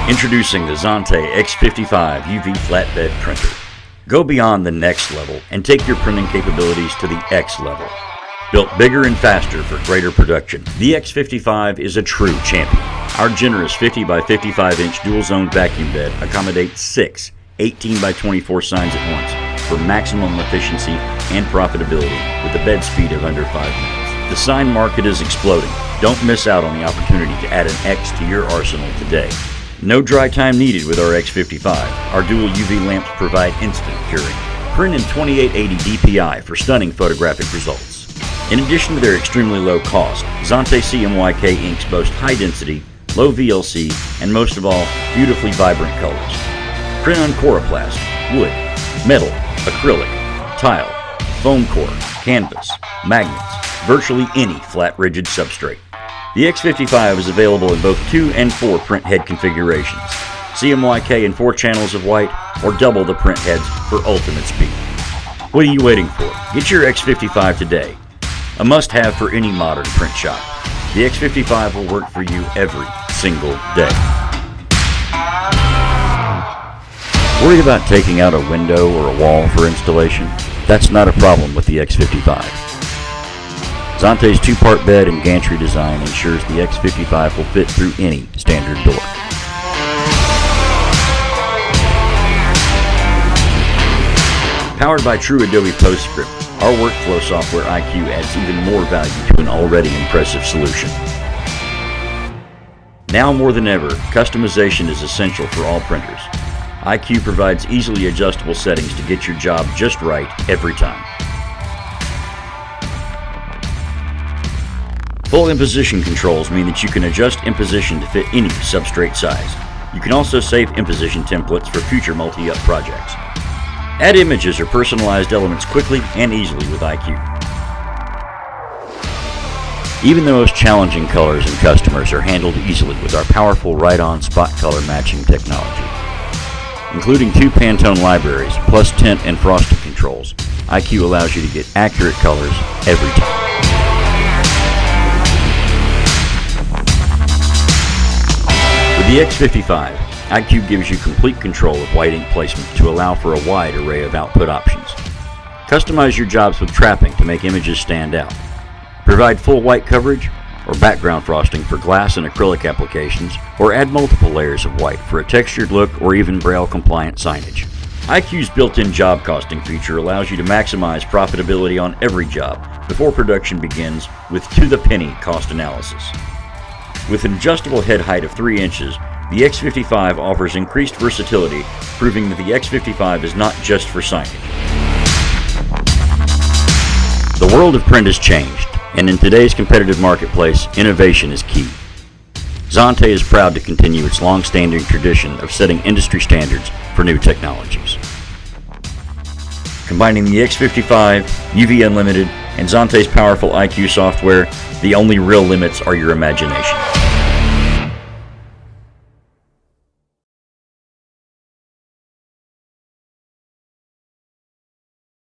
Introducing the Xanté X-55 UV Flatbed Printer. Go beyond the next level and take your printing capabilities to the X level. Built bigger and faster for greater production, the X-55 is a true champion. Our generous 50 by 55 inch dual zone vacuum bed accommodates 6 18 by 24 signs at once for maximum efficiency and profitability with a bed speed of under 5 minutes. The sign market is exploding. Don't miss out on the opportunity to add an X to your arsenal today. No dry time needed with our X-55. Our dual UV lamps provide instant curing. Print in 2880 DPI for stunning photographic results. In addition to their extremely low cost, Xanté CMYK inks boast high density, low VLC, and most of all, beautifully vibrant colors. Print on coroplast, wood, metal, acrylic, tile, foam core, canvas, magnets, virtually any flat rigid substrate. The X-55 is available in both 2 and 4 print head configurations, CMYK in 4 channels of white, or double the print heads for ultimate speed. What are you waiting for? Get your X-55 today. A must-have for any modern print shop. The X-55 will work for you every single day. Worried about taking out a window or a wall for installation? That's not a problem with the X-55. Xanté's 2-part bed and gantry design ensures the X-55 will fit through any standard door. Powered by true Adobe PostScript, our workflow software IQ adds even more value to an already impressive solution. Now more than ever, customization is essential for all printers. IQ provides easily adjustable settings to get your job just right every time. Full imposition controls mean that you can adjust imposition to fit any substrate size. You can also save imposition templates for future multi-up projects. Add images or personalized elements quickly and easily with IQ. Even the most challenging colors and customers are handled easily with our powerful right-on spot color matching technology. Including 2 Pantone libraries, plus tint and frosting controls, IQ allows you to get accurate colors every time. With the X-55, IQ gives you complete control of white ink placement to allow for a wide array of output options. Customize your jobs with trapping to make images stand out. Provide full white coverage or background frosting for glass and acrylic applications, or add multiple layers of white for a textured look or even Braille-compliant signage. IQ's built-in job costing feature allows you to maximize profitability on every job before production begins with to-the-penny cost analysis. With an adjustable head height of 3 inches, the X-55 offers increased versatility, proving that the X-55 is not just for signage. The world of print has changed, and in today's competitive marketplace, innovation is key. Xanté is proud to continue its long-standing tradition of setting industry standards for new technologies. Combining the X-55, UV Unlimited, and Xanté's powerful IQ software, the only real limits are your imagination.